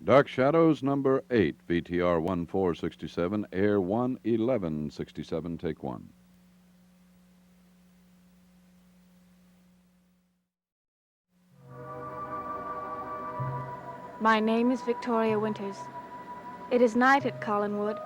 Dark Shadows, number 8, VTR 1467, Air 11167, take one. My name is Victoria Winters. It is night at Collinwood,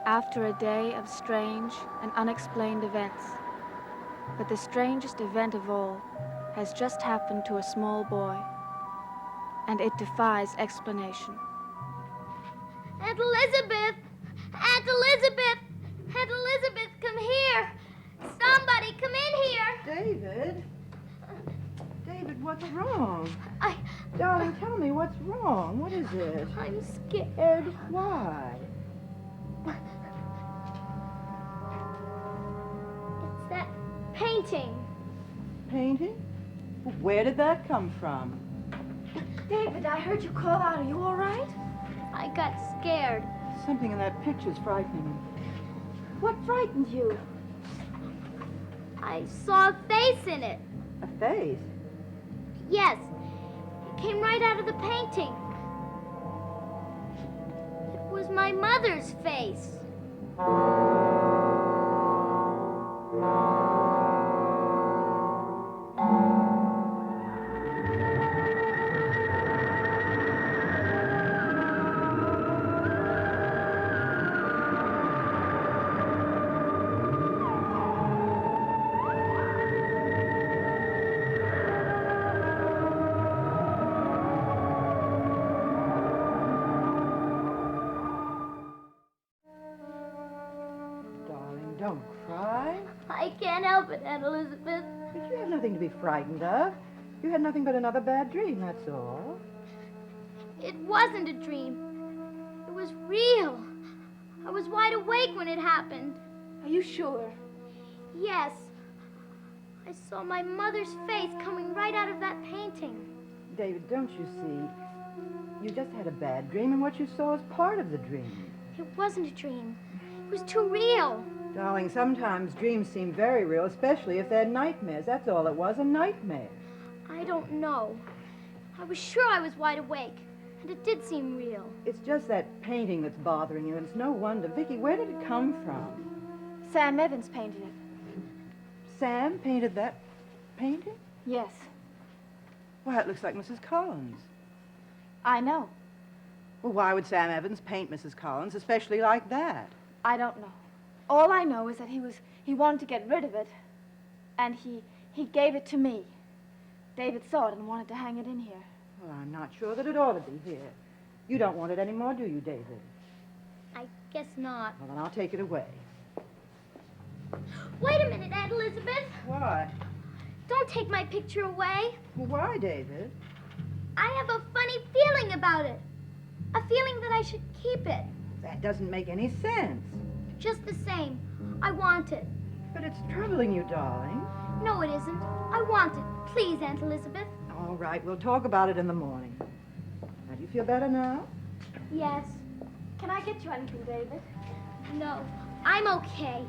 after a day of strange and unexplained events. But the strangest event of all has just happened to a small boy, and it defies explanation. Aunt Elizabeth! Aunt Elizabeth! Aunt Elizabeth, come here! Somebody, come in here! David? David, what's wrong? I... Darling, tell me what's wrong. What is it? I'm scared. Why? It's that painting. Painting? Where did that come from? David, I heard you call out. Are you all right? I got scared. Something in that picture's frightening me. What frightened you? I saw a face in it. A face? Yes. It came right out of the painting. It was my mother's face. Darling, don't cry. I can't help it, Aunt Elizabeth. But you have nothing to be frightened of. You had nothing but another bad dream, that's all. It wasn't a dream. It was real. I was wide awake when it happened. Are you sure? Yes. I saw my mother's face coming right out of that painting. David, don't you see? You just had a bad dream, and what you saw is part of the dream. It wasn't a dream. It was too real. Darling, sometimes dreams seem very real, especially if they're nightmares. That's all it was, a nightmare. I don't know. I was sure I was wide awake, and it did seem real. It's just that painting that's bothering you, and it's no wonder. Vicky, where did it come from? Sam Evans painted it. Sam painted that painting? Yes, Why, it looks like Mrs. Collins. I know. Well, why would Sam Evans paint Mrs. Collins, especially like that? I don't know. All I know is that he wanted to get rid of it, and he gave it to me. David saw it and wanted to hang it in here. Well, I'm not sure that it ought to be here. You don't want it anymore, do you, David? I guess not. Well, then I'll take it away. Wait a minute, Aunt Elizabeth. Why? Don't take my picture away. Well, why, David? I have a funny feeling about it. A feeling that I should keep it. That doesn't make any sense. Just the same, I want it. But it's troubling you, darling. No, it isn't. I want it. Please, Aunt Elizabeth. All right, we'll talk about it in the morning. Now, do you feel better now? Yes. Can I get you anything, David? No, I'm okay.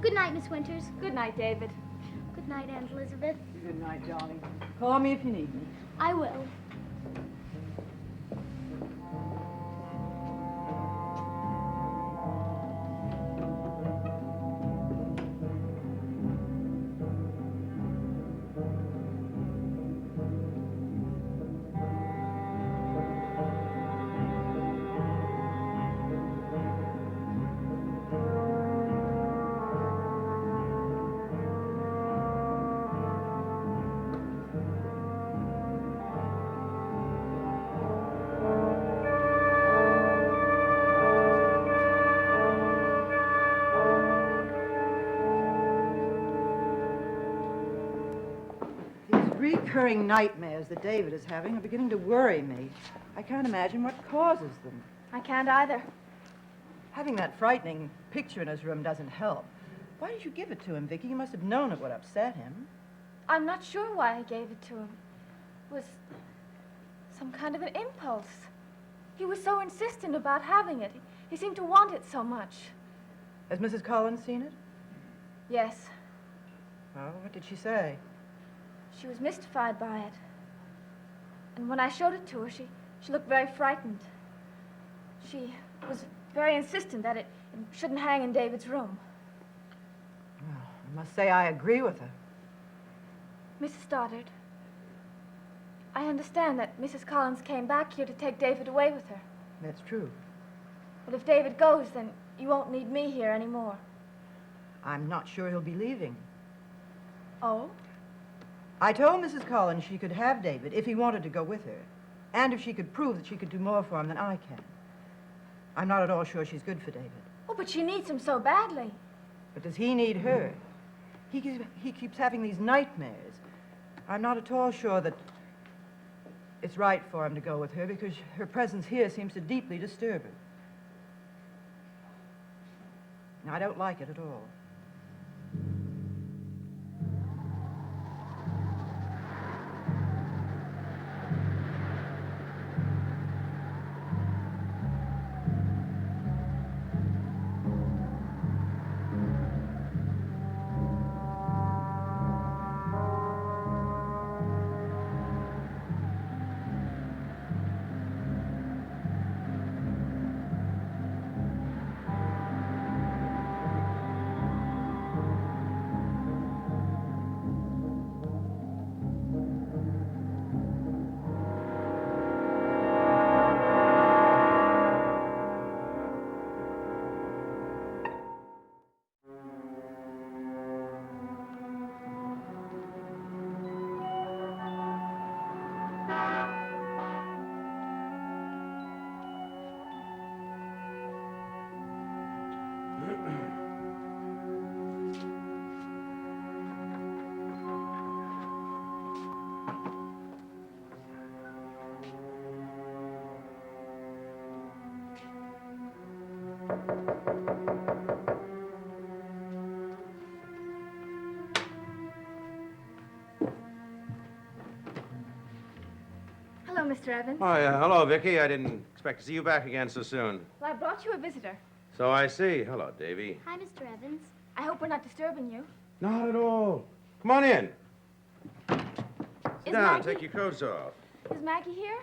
Good night, Miss Winters. Good night, David. Good night, Aunt Elizabeth. Good night, darling. Call me if you need me. I will. Recurring nightmares that David is having are beginning to worry me. I can't imagine what causes them. I can't either. Having that frightening picture in his room doesn't help. Why did you give it to him, Vicky? You must have known it would upset him. I'm not sure why I gave it to him. It was some kind of an impulse. He was so insistent about having it. He seemed to want it so much. Has Mrs. Collins seen it? Yes, Oh, what did she say? she was mystified by it. And when I showed it to her, she She looked very frightened. She was very insistent that it shouldn't hang in David's room. Well, I must say I agree with her. Mrs. Stoddard, I understand that Mrs. Collins came back here to take David away with her. That's true. Well, if David goes, then you won't need me here anymore. I'm not sure he'll be leaving. Oh? I told Mrs. Collins she could have David if he wanted to go with her, and if she could prove that she could do more for him than I can. I'm not at all sure she's good for David. Oh, but she needs him so badly. But does he need her? He keeps having these nightmares. I'm not at all sure that it's right for him to go with her because her presence here seems to deeply disturb her. I don't like it at all. Hello, Mr. Evans. Oh, yeah. Hello, Vicky. I didn't expect to see you back again so soon. Well, I brought you a visitor. So I see. Hello, Davy. Hi, Mr. Evans. I hope we're not disturbing you. Not at all. Come on in. Sit Is down. Maggie- Take your coats off. Is Maggie here?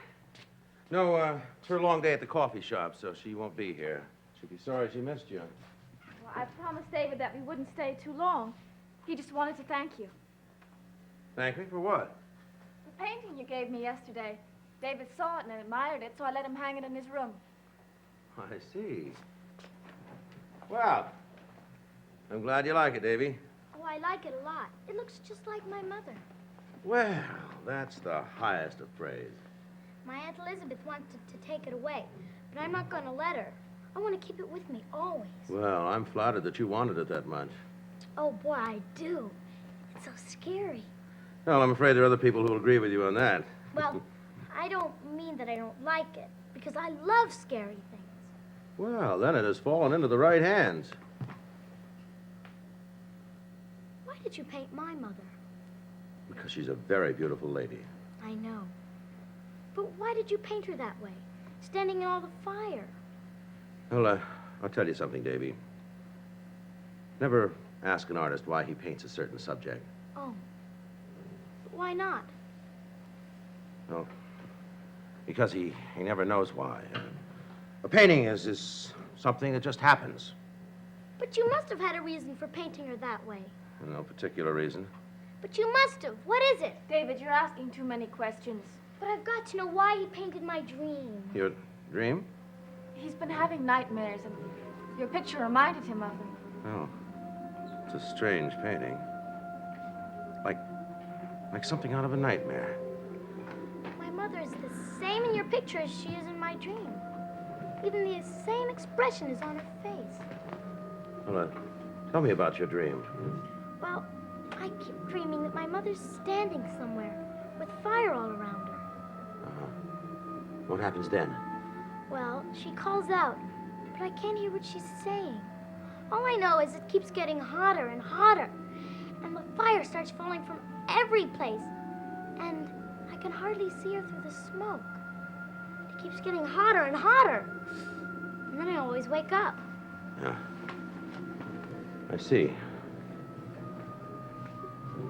No, it's her long day at the coffee shop, so she won't be here. She'll be sorry she missed you. Well, I promised David that we wouldn't stay too long. He just wanted to thank you. Thank me for what? The painting you gave me yesterday. David saw it and admired it, so I let him hang it in his room. I see. Well, I'm glad you like it, Davy. Oh, I like it a lot. It looks just like my mother. Well, that's the highest of praise. My Aunt Elizabeth wanted to take it away, but I'm not going to let her. I want to keep it with me always. Well, I'm flattered that you wanted it that much. Oh, boy, I do. It's so scary. Well, I'm afraid there are other people who will agree with you on that. Well, I don't mean that I don't like it, because I love scary things. Well, then it has fallen into the right hands. Why did you paint my mother? Because she's a very beautiful lady. I know. But why did you paint her that way? Standing in all the fire. Well, I'll tell you something, Davy. Never ask an artist why he paints a certain subject. Oh. But why not? Well, because he never knows why. A painting is something that just happens. But you must have had a reason for painting her that way. No particular reason. But you must have. What is it? David, you're asking too many questions. But I've got to know why he painted my dream. Your dream? He's been having nightmares, and your picture reminded him of them. Oh. It's a strange painting. Like something out of a nightmare. My mother is the same in your picture as she is in my dream. Even the same expression is on her face. Well, tell me about your dream. Well, I keep dreaming that my mother's standing somewhere with fire all around her. Uh-huh. What happens then? Well, she calls out, but I can't hear what she's saying. All I know is it keeps getting hotter and hotter, and the fire starts falling from every place, and I can hardly see her through the smoke. It keeps getting hotter and hotter, and then I always wake up. Yeah. I see.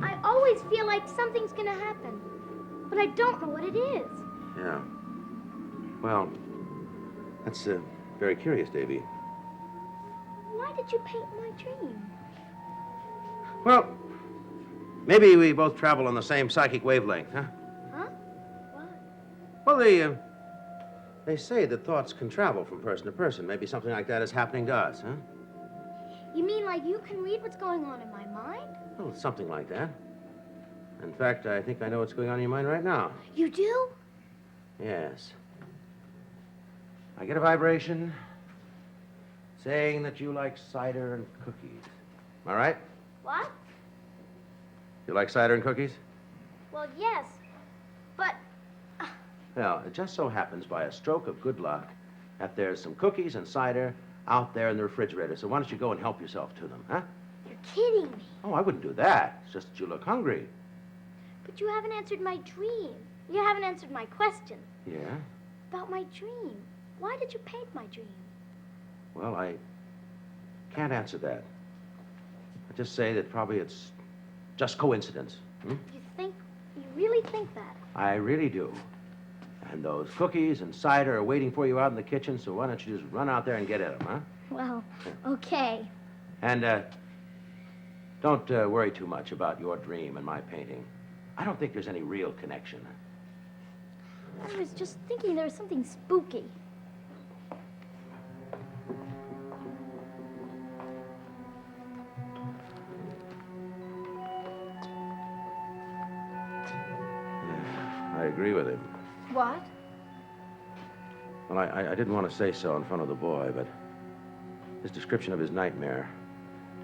I always feel like something's gonna happen, but I don't know what it is. Yeah. Well, that's very curious, Davy. Why did you paint my dream? Well, maybe we both travel on the same psychic wavelength, huh? Huh? Why? Well, they say that thoughts can travel from person to person. Maybe something like that is happening to us, huh? You mean like you can read what's going on in my mind? Well, something like that. In fact, I think I know what's going on in your mind right now. You do? Yes. I get a vibration saying that you like cider and cookies. Am I right? What? You like cider and cookies? Well, yes. But Well, it just so happens by a stroke of good luck that there's some cookies and cider out there in the refrigerator. So why don't you go and help yourself to them, huh? you're kidding me. Oh, I wouldn't do that. It's just that you look hungry. But you haven't answered my dream. You haven't answered my question Yeah? about my dream. Why did you paint my dream? Well, I can't answer that. I just say that probably it's just coincidence. Hmm? You really think that? I really do. And those cookies and cider are waiting for you out in the kitchen, so why don't you just run out there and get at them, huh? Well, okay. And don't worry too much about your dream and my painting. I don't think there's any real connection. I was just thinking there was something spooky. I agree with him. What? Well, I didn't want to say so in front of the boy, but his description of his nightmare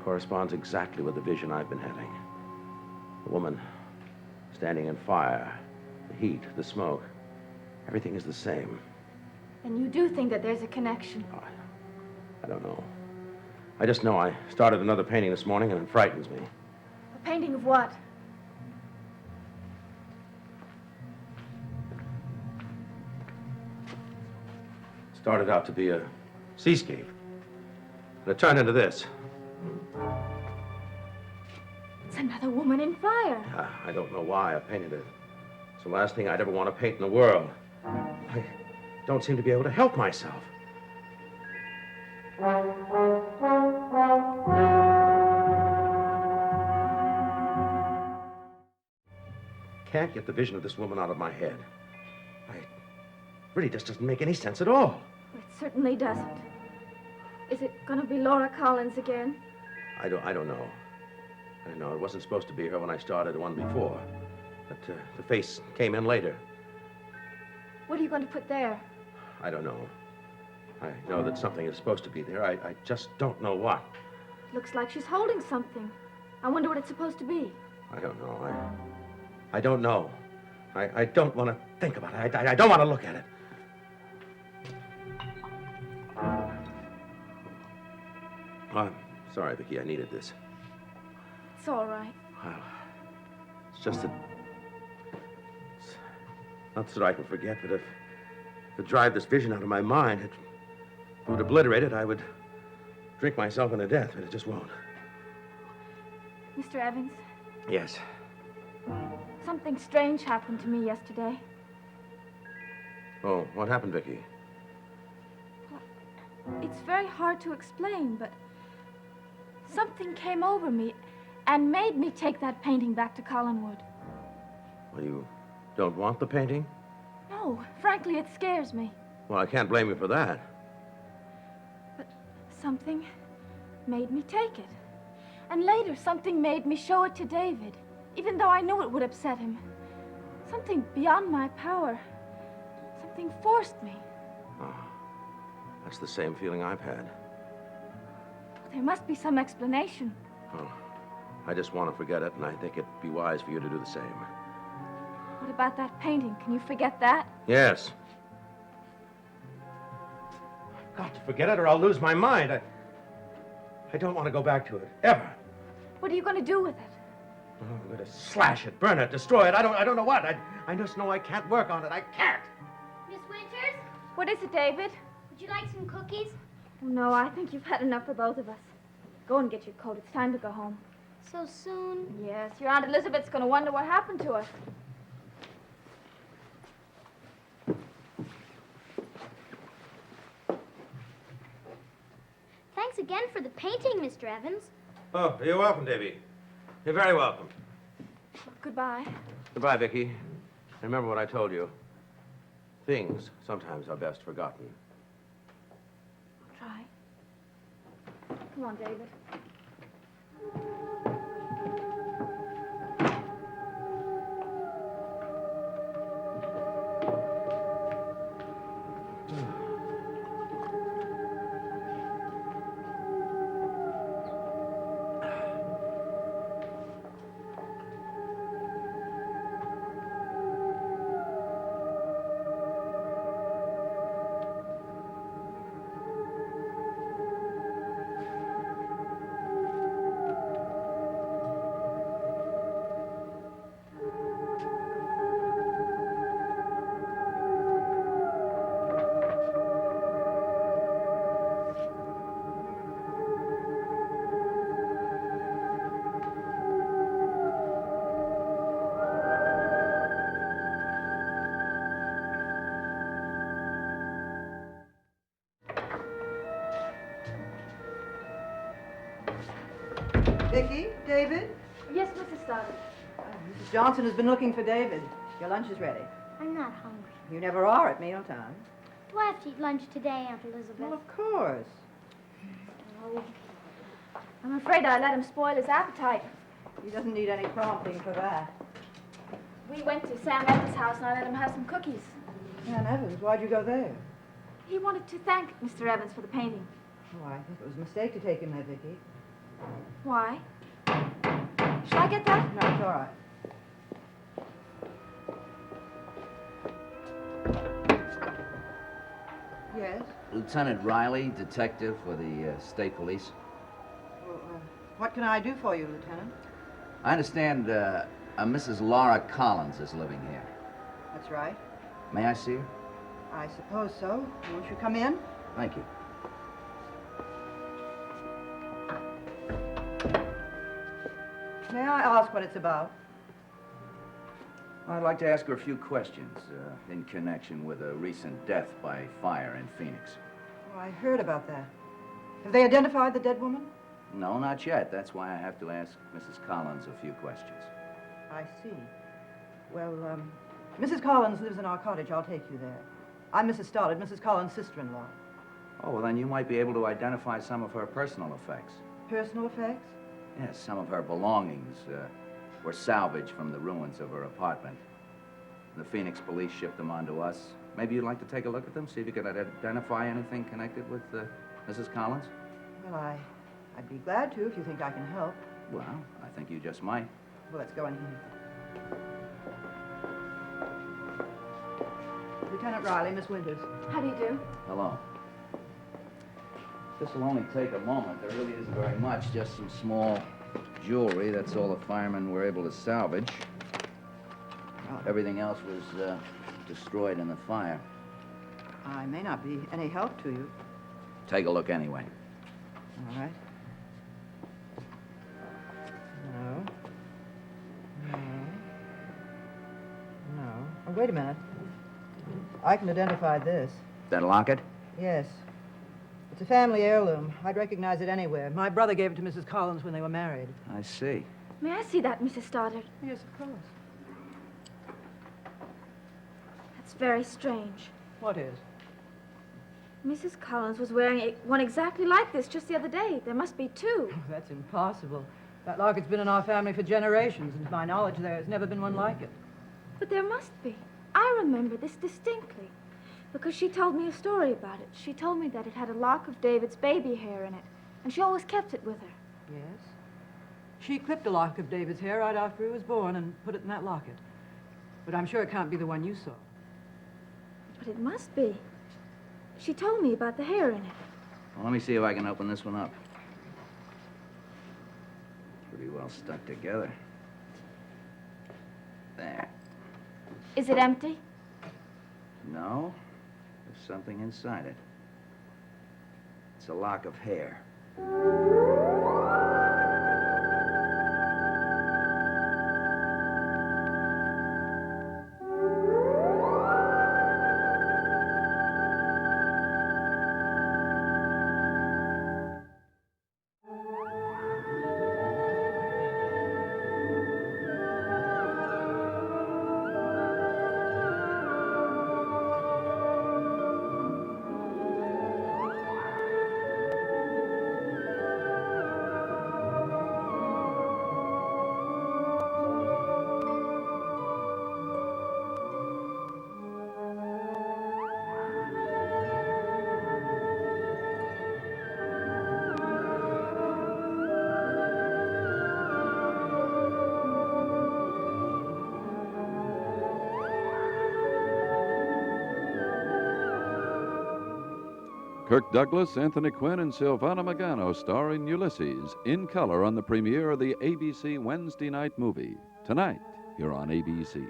corresponds exactly with the vision I've been having. The woman standing in fire, the heat, the smoke. Everything is the same. And you do think that there's a connection? Oh, I don't know. I just know I started another painting this morning and it frightens me. A painting of what? Started out to be a seascape. And it turned into this. It's another woman in fire. I don't know why I painted it. It's the last thing I'd ever want to paint in the world. I don't seem to be able to help myself. Can't get the vision of this woman out of my head. Really just doesn't make any sense at all. It certainly doesn't. Is it going to be Laura Collins again? I don't know. I know it wasn't supposed to be her when I started the one before. But the face came in later. What are you going to put there? I don't know. I know that something is supposed to be there. I just don't know what. Looks like she's holding something. I wonder what it's supposed to be. I don't know. I don't know. I don't want to think about it. I don't want to look at it. I'm sorry, Vicky. I needed this. It's all right. Well, it's just that... It's not that I can forget, but if to drive this vision out of my mind, it would obliterate it. I would drink myself into death, but it just won't. Mr. Evans, Yes. something strange happened to me yesterday. Oh, what happened, Vicky? It's very hard to explain, but something came over me and made me take that painting back to Collinwood. Well, you don't want the painting? No, frankly, it scares me. Well, I can't blame you for that. But something made me take it. And later, something made me show it to David, even though I knew it would upset him. Something beyond my power. Something forced me. Oh, that's the same feeling I've had. There must be some explanation. Oh, I just want to forget it, and I think it'd be wise for you to do the same. What about that painting? Can you forget that? Yes. I've got to forget it or I'll lose my mind. I don't want to go back to it, ever. What are you going to do with it? Oh, I'm going to slash it, burn it, destroy it. I don't know what. I just know I can't work on it. I can't. Miss Winters, What is it, David? would you like some cookies? Oh, no, I think you've had enough for both of us. Go and get your coat. It's time to go home. So soon? Yes, your Aunt Elizabeth's going to wonder what happened to us. again for the painting, Mr. Evans. Oh, you're welcome, Davy. You're very welcome. Goodbye. Goodbye, Vicky. Remember what I told you. Things sometimes are best forgotten. I'll try. Come on, David. Vicky, David? Yes, Mrs. Stoddard. Mrs. Johnson has been looking for David. Your lunch is ready. I'm not hungry. You never are at mealtime. Do I have to eat lunch today, Aunt Elizabeth? Well, of course. Oh, I'm afraid I let him spoil his appetite. He doesn't need any prompting for that. We went to Sam Evans' house and I let him have some cookies. Ann Evans, why'd you go there? He wanted to thank Mr. Evans for the painting. Oh, I think it was a mistake to take him there, Vicky. Why? Shall I get that? No, it's all right. Yes? Lieutenant Riley, detective for the state police. Well, what can I do for you, Lieutenant? I understand a Mrs. Laura Collins is living here. That's right. May I see her? I suppose so. Won't you come in? Thank you. May I ask what it's about? I'd like to ask her a few questions in connection with a recent death by fire in Phoenix. Oh, I heard about that. Have they identified the dead woman? No, not yet. That's why I have to ask Mrs. Collins a few questions. I see. Well, Mrs. Collins lives in our cottage. I'll take you there. I'm Mrs. Stoddard, Mrs. Collins' sister-in-law. Oh, well, then you might be able to identify some of her personal effects. Personal effects? Yes, some of her belongings were salvaged from the ruins of her apartment. The Phoenix police shipped them on to us. Maybe you'd like to take a look at them, see if you can identify anything connected with Mrs. Collins? Well, I'd be glad to if you think I can help. Well, I think you just might. Well, let's go in here. Lieutenant Riley, Miss Winters. How do you do? Hello. This will only take a moment. There really isn't very much, just some small jewelry. That's all the firemen were able to salvage. Everything else was destroyed in the fire. I may not be any help to you. Take a look anyway. All right. No. No. No. Oh, wait a minute. I can identify this. That locket? Yes. It's a family heirloom. I'd recognize it anywhere. My brother gave it to Mrs. Collins when they were married. I see. May I see that, Mrs. Stoddard? Yes, of course. That's very strange. What is? Mrs. Collins was wearing one exactly like this just the other day. There must be two. Oh, that's impossible. That locket's been in our family for generations, and to my knowledge, there's never been one like it. But there must be. I remember this distinctly because she told me a story about it. She told me that it had a lock of David's baby hair in it, and she always kept it with her. Yes. She clipped a lock of David's hair right after he was born and put it in that locket. But I'm sure it can't be the one you saw. But it must be. She told me about the hair in it. Well, let me see if I can open this one up. Pretty well stuck together. There. Is it empty? No, there's something inside it. It's a lock of hair. Kirk Douglas, Anthony Quinn, and Silvana Magano star in Ulysses in color on the premiere of the ABC Wednesday night movie. Tonight, here on ABC.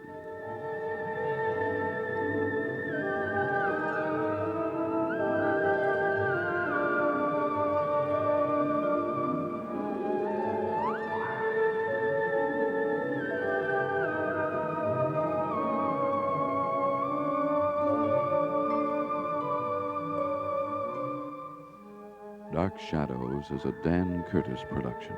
Dark Shadows is a Dan Curtis production.